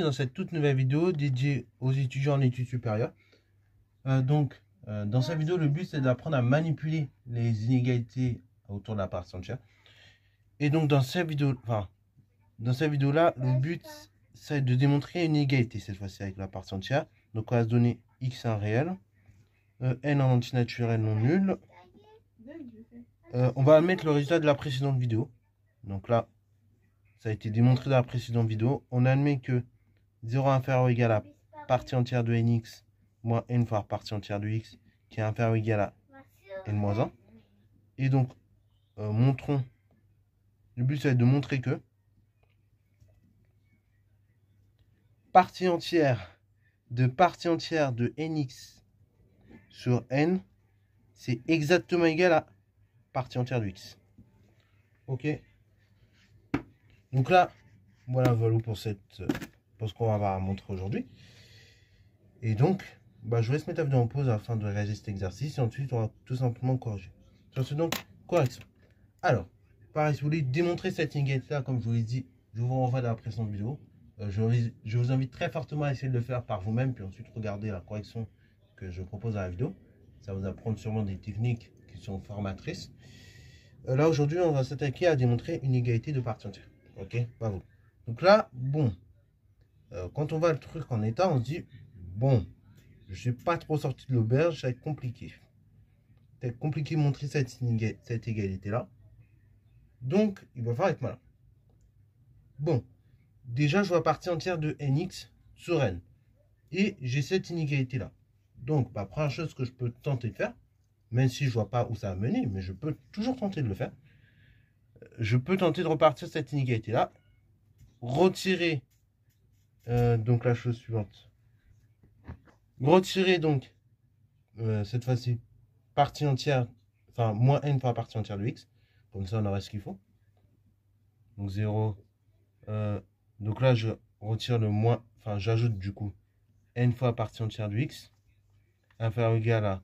dans cette toute nouvelle vidéo dédiée aux étudiants en études supérieures. Dans cette vidéo, le but c'est d'apprendre à manipuler les inégalités autour de la partie entière. Et donc dans cette vidéo-là, le but c'est de démontrer une égalité cette fois-ci avec la partie entière. Donc on va se donner x un réel, n en entier naturel non nul. On va mettre le résultat de la précédente vidéo. Donc là, ça a été démontré dans la précédente vidéo. On admet que 0 inférieur ou égal à partie entière de nx moins n fois partie entière de x qui est inférieur ou égal à n moins 1. Et donc, le but c'est de montrer que partie entière de nx sur n, c'est exactement égal à partie entière de x. Ok. Donc là, voilà pour ce qu'on va montrer aujourd'hui. Et donc, je vais laisse mettre la vidéo en pause afin de réaliser cet exercice. Et ensuite, on va tout simplement corriger. Donc, correction. Alors, pareil, si vous voulez démontrer cette inégalité-là, comme je vous l'ai dit, je vous renvoie dans la précédente vidéo. Je vous invite très fortement à essayer de le faire par vous-même, puis ensuite regarder la correction que je propose dans la vidéo. Ça va vous apprendre sûrement des techniques qui sont formatrices. Là, aujourd'hui, on va s'attaquer à démontrer une égalité de partie entière. Ok, bravo. Donc là, bon, quand on voit le truc en état, on se dit, bon, je ne suis pas trop sorti de l'auberge, ça va être compliqué. Ça va être compliqué de montrer cette égalité-là. Donc, il va falloir être malin. Bon, déjà, je vois partie entière de nx sur n. Et j'ai cette inégalité-là. Donc, première chose que je peux tenter de faire, même si je ne vois pas où ça va mener, mais je peux toujours tenter de le faire. Je peux tenter de repartir cette inégalité-là. Retirer donc la chose suivante. Retirer donc, cette fois-ci, partie entière, enfin, moins n fois partie entière de x. Comme ça, on aura ce qu'il faut. Donc 0. Donc là, je retire le moins, enfin, j'ajoute du coup n fois partie entière de x inférieur ou égal à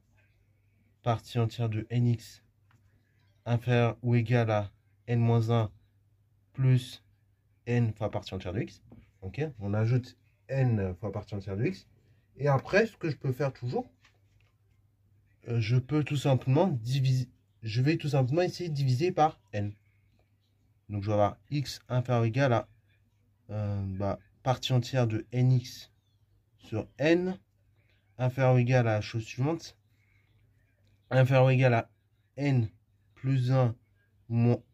partie entière de nx inférieur ou égal à n-1 plus n fois partie entière de x. Ok, on ajoute n fois partie entière de x. Et après, ce que je peux faire toujours, je peux tout simplement diviser. Je vais tout simplement essayer de diviser par n. Donc je vais avoir x inférieur ou égal à partie entière de nx sur n inférieur ou égal à la chose suivante, inférieur ou égal à n plus 1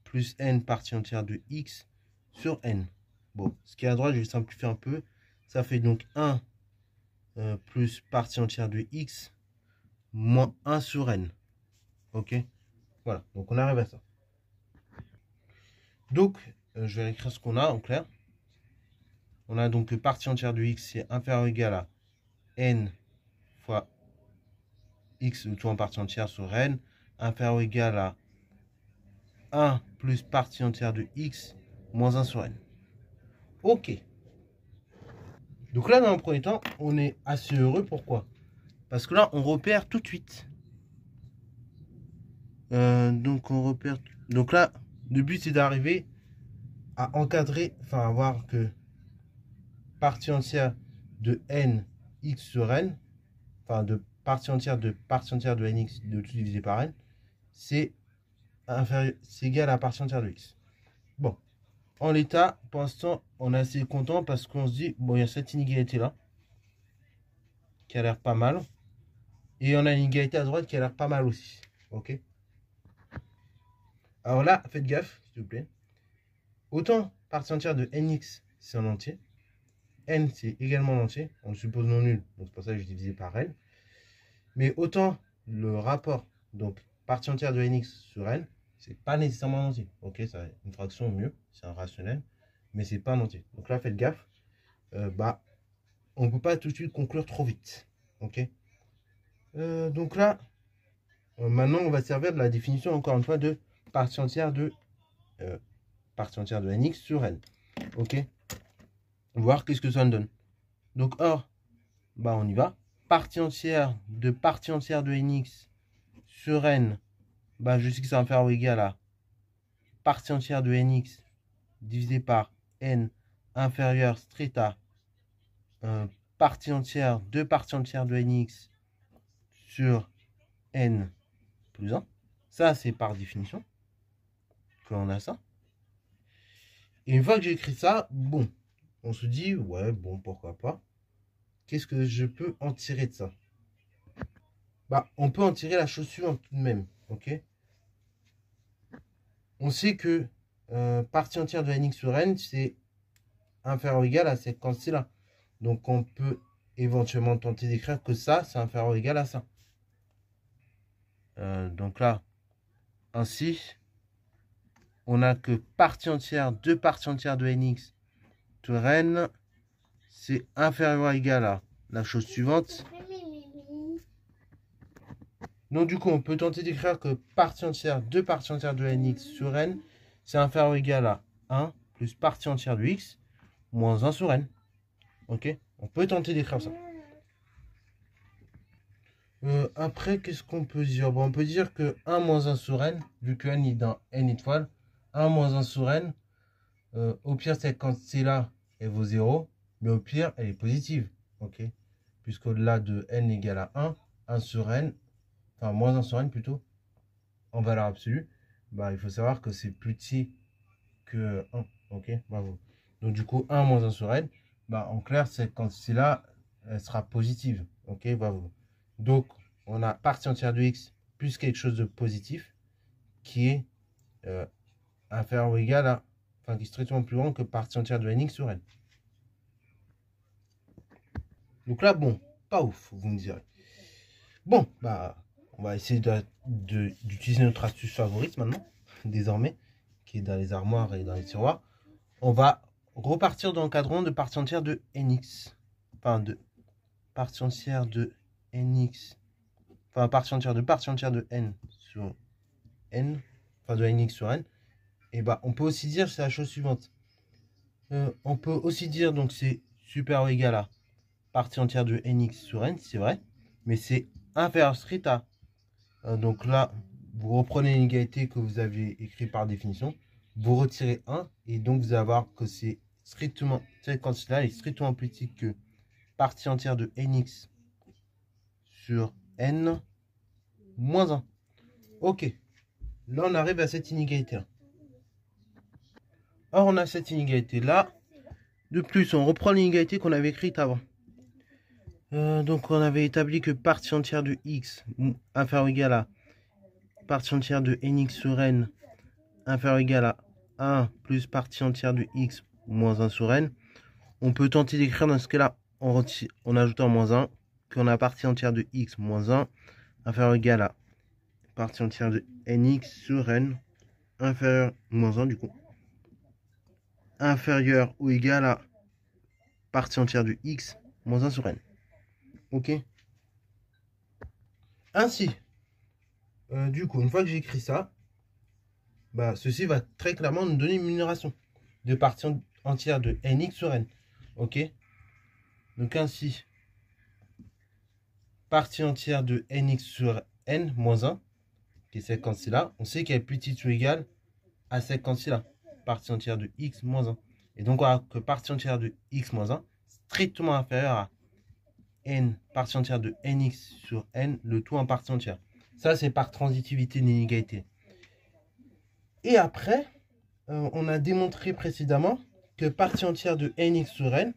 plus n partie entière de x sur n. Bon, ce qui est à droite, je vais simplifier un peu. Ça fait donc 1 plus partie entière de x moins 1 sur n. Ok, voilà, donc on arrive à ça. Donc, je vais écrire ce qu'on a en clair. On a donc que partie entière de x, c'est inférieur ou égal à n fois x, tout en partie entière sur n, inférieur ou égal à 1 plus partie entière de x moins 1 sur n. Ok. Donc là, dans un premier temps, on est assez heureux. Pourquoi? Parce que là, on repère tout de suite. Donc on repère. Donc là, le but c'est d'arriver à encadrer, enfin à voir que partie entière de n x sur n, enfin de partie entière de nx de tout divisé par n, c'est égal à partie entière de x. Bon, en l'état, pour l'instant, on est assez content parce qu'on se dit, bon, il y a cette inégalité là qui a l'air pas mal. Et on a une inégalité à droite qui a l'air pas mal aussi. Ok. Alors là, faites gaffe, s'il vous plaît. Autant partie entière de nx, c'est en entier. N, c'est également en entier. On le suppose non nul, donc c'est pour ça que je divisé par n. Mais autant le rapport, donc partie entière de nx sur n, c'est pas nécessairement en entier. Ok, c'est une fraction mieux, c'est un rationnel, mais c'est pas en entier. Donc là, faites gaffe. On ne peut pas tout de suite conclure trop vite. Ok. Donc là, maintenant, on va servir de la définition, encore une fois, de partie entière de nx sur n. Ok. Voir qu'est-ce que ça nous donne. Donc, or, on y va. Partie entière de nx sur n, je sais que c'est inférieur ou égal à partie entière de nx divisé par n inférieur strict à partie entière de partie entière de nx sur n plus 1. Ça, c'est par définition que l'on a ça. Et une fois que j'ai écrit ça, bon, on se dit, ouais, bon, pourquoi pas. Qu'est-ce que je peux en tirer de ça? Bah, on peut en tirer la chose suivante tout de même, ok? On sait que partie entière de nx sur n, c'est inférieur ou égal à cette quantité-là. Donc, on peut éventuellement tenter d'écrire que ça, c'est inférieur ou égal à ça. Donc là, ainsi, on a que partie entière de nx sur n, c'est inférieur ou égal à la chose suivante. Donc du coup, on peut tenter d'écrire que partie entière de nx sur n, c'est inférieur ou égal à 1 plus partie entière de x moins 1 sur n. Ok? On peut tenter d'écrire ça. Après, qu'est-ce qu'on peut dire? Bon, on peut dire que 1 moins 1 sur n, vu que n est dans n étoiles, 1 moins 1 sur n, au pire, cette quantité-là, elle vaut 0, mais au pire, elle est positive. Ok? Puisqu'au-delà de n égale à 1 sur n, enfin moins 1 sur n plutôt, en valeur absolue, bah, il faut savoir que c'est plus petit que 1. Ok? Bravo. Donc du coup, 1 moins 1 sur n, bah, en clair, cette quantité-là, elle sera positive. Ok? Bravo. Donc, on a partie entière de x plus quelque chose de positif qui est inférieur ou égal à, enfin, qui est strictement plus grand que partie entière de nx sur n. Donc là, bon, pas ouf, vous me direz. Bon, bah, on va essayer d'utiliser notre astuce favorite maintenant, désormais, qui est dans les armoires et dans les tiroirs. On va repartir dans le cadran de partie entière de nx. Enfin, de partie entière de nx. Enfin, partie entière de n sur n. Enfin, de nx sur n. Et bah, on peut aussi dire, c'est la chose suivante. On peut aussi dire, donc, c'est supérieur ou égal à partie entière de nx sur n, c'est vrai. Mais c'est inférieur strict à. Donc là, vous reprenez l'inégalité que vous avez écrite par définition. Vous retirez 1. Et donc, vous allez voir que c'est strictement, cette quantité-là est strictement plus petite que partie entière de nx sur n moins 1. Ok. Là, on arrive à cette inégalité-là. Or, on a cette inégalité-là. De plus, on reprend l'inégalité qu'on avait écrite avant. Donc, on avait établi que partie entière de x inférieur ou égal à partie entière de nx sur n inférieur ou égal à 1 plus partie entière de x moins 1 sur n. On peut tenter d'écrire dans ce cas-là en ajoutant moins 1 qu'on a partie entière de x moins 1 inférieur ou égal à partie entière de nx sur n inférieur moins 1 du coup inférieur ou égal à partie entière de x moins 1 sur n. Ok. Ainsi, du coup, une fois que j'ai écrit ça, bah, ceci va très clairement nous donner une numération de partie entière de nx sur n. Ok. Donc ainsi, partie entière de nx sur n moins 1, qui est cette quantité-là, on sait qu'elle est plus petite ou égale à cette quantité-là, partie entière de x moins 1. Et donc, on a que partie entière de x moins 1, strictement inférieure à n, partie entière de nx sur n, le tout en partie entière. Ça, c'est par transitivité d'inégalité. Et après, on a démontré précédemment que partie entière de nx sur n,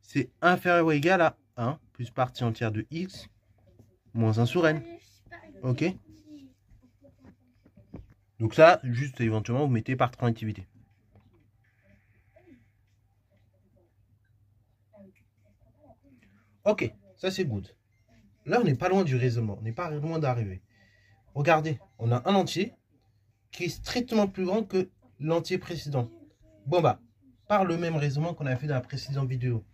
c'est inférieur ou égal à 1 plus partie entière de x moins 1 sur n. Ok? Donc ça, juste éventuellement, vous mettez par transitivité. Ok, ça c'est good. Là, on n'est pas loin du raisonnement, on n'est pas loin d'arriver. Regardez, on a un entier qui est strictement plus grand que l'entier précédent. Bon bah, par le même raisonnement qu'on a fait dans la précédente vidéo,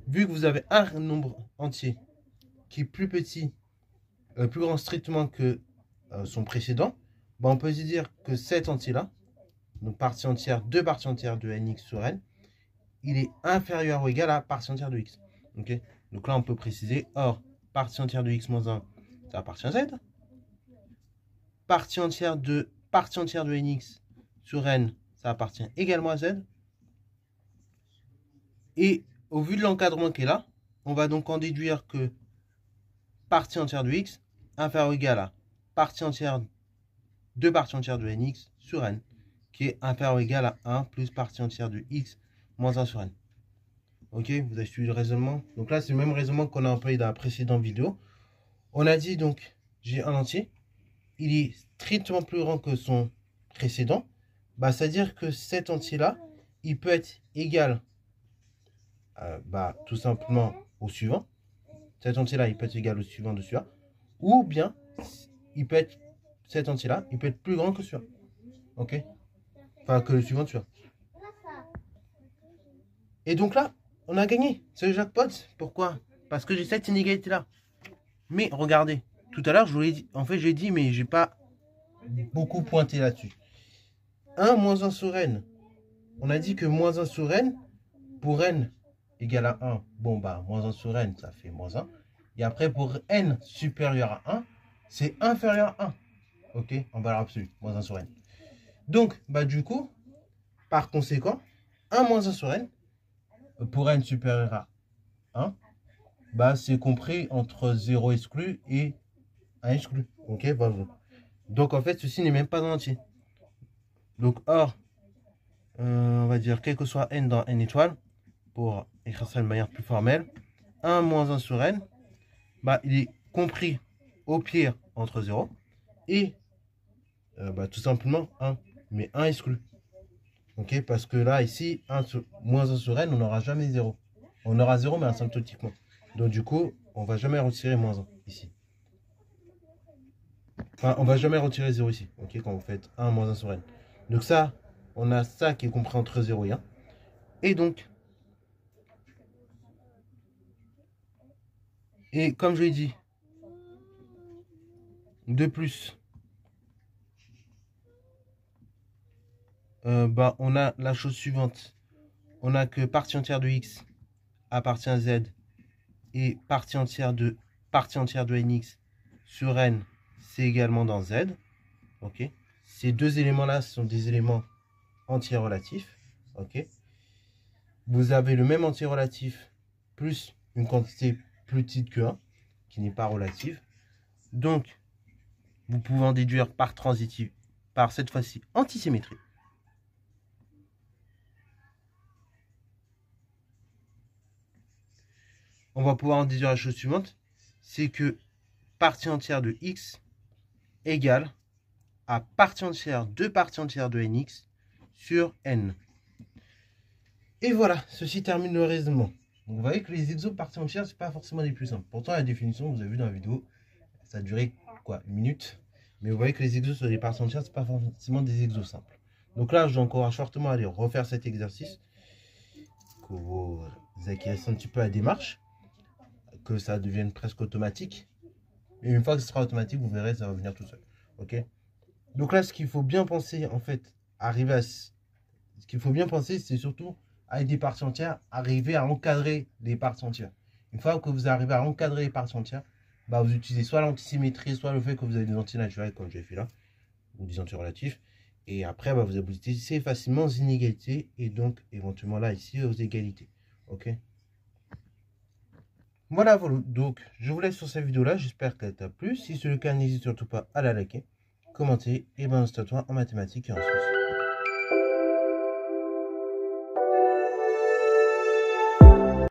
vu que vous avez un nombre entier qui est plus petit, plus grand strictement que son précédent, bah, on peut se dire que cet entier-là, donc partie entière de nx sur n, il est inférieur ou égal à partie entière de x. Okay, donc là, on peut préciser, or, partie entière de x moins 1, ça appartient à z. Partie entière de nx sur n, ça appartient également à z. Et au vu de l'encadrement qui est là, on va donc en déduire que partie entière de x inférieur ou égal à partie entière, 2 parties entières de nx sur n, qui est inférieur ou égal à 1 plus partie entière de x moins 1 sur n. Ok, vous avez suivi le raisonnement. Donc là, c'est le même raisonnement qu'on a employé dans la précédente vidéo. On a dit donc, j'ai un entier, il est strictement plus grand que son précédent. Bah, c'est-à-dire que cet entier-là, il peut être égal tout simplement au suivant. Cet entier-là, il peut être égal au suivant de celui-là. Ou bien, il peut être, cet entier-là, il peut être plus grand que celui-là. Ok? Enfin, que le suivant de celui-là. Et donc là, on a gagné. C'est le jackpot. Pourquoi? Parce que j'ai cette inégalité-là. Mais regardez, tout à l'heure, je vous l'ai dit. En fait, j'ai dit, mais j'ai pas beaucoup pointé là-dessus. 1 moins 1 sur n. On a dit que moins 1 sur n, pour n égale à 1, bon bah, moins 1 sur n, ça fait moins 1. Et après, pour n supérieur à 1, c'est inférieur à 1. Ok, en valeur absolue, moins 1 sur n. Donc, bah du coup, par conséquent, 1 moins 1 sur n, pour n supérieur à 1, bah c'est compris entre 0 exclu et 1 exclu. Ok, voilà. Donc en fait, ceci n'est même pas dans entier. Donc, or, on va dire, quel que soit n dans n étoiles, pour écrire ça de manière plus formelle, 1 moins 1 sur n, bah, il est compris au pire entre 0 et tout simplement 1, mais 1 exclu. Ok, parce que là, ici, moins 1 sur n, on n'aura jamais 0. On aura 0, mais asymptotiquement. Donc du coup, on va jamais retirer moins 1 ici. Enfin, on va jamais retirer 0 ici, ok, quand vous faites 1 moins 1 sur n. Donc ça, on a ça qui est compris entre 0 et 1. Et donc, et comme je l'ai dit, de plus, on a la chose suivante. On a que partie entière de x appartient à z et partie entière de nx sur n, c'est également dans z. Ok. Ces deux éléments-là sont des éléments entiers relatifs. Ok. Vous avez le même entier relatif plus une quantité plus petite que 1 qui n'est pas relative. Donc, vous pouvez en déduire par transitive, par cette fois-ci antisymétrie. On va pouvoir en déduire la chose suivante, c'est que partie entière de x égale à partie entière de nx sur n. Et voilà, ceci termine le raisonnement. Donc vous voyez que les exos parties entières, c'est pas forcément les plus simples. Pourtant, la définition, vous avez vu dans la vidéo, ça a duré quoi, 1 minute. Mais vous voyez que les exos sur les parties entières, c'est pas forcément des exos simples. Donc là, je vous encourage fortement à aller refaire cet exercice, que vous acquérissez un petit peu la démarche, que ça devienne presque automatique. Et une fois que ce sera automatique, vous verrez, ça va venir tout seul. Ok? Donc là, ce qu'il faut bien penser, en fait, ce qu'il faut bien penser, c'est surtout avec des parties entières, arriver à encadrer les parties entières. Une fois que vous arrivez à encadrer les parties entières, bah, vous utilisez soit l'antisymétrie, soit le fait que vous avez des entiers naturels, comme j'ai fait là, ou des entiers relatifs. Et après, bah, vous aboutissez facilement aux inégalités, et donc éventuellement là, ici, aux égalités. Ok? Voilà, donc je vous laisse sur cette vidéo-là, j'espère qu'elle t'a plu. Si c'est le cas, n'hésite surtout pas à la liker, commenter et bonne à toi en mathématiques et en sciences.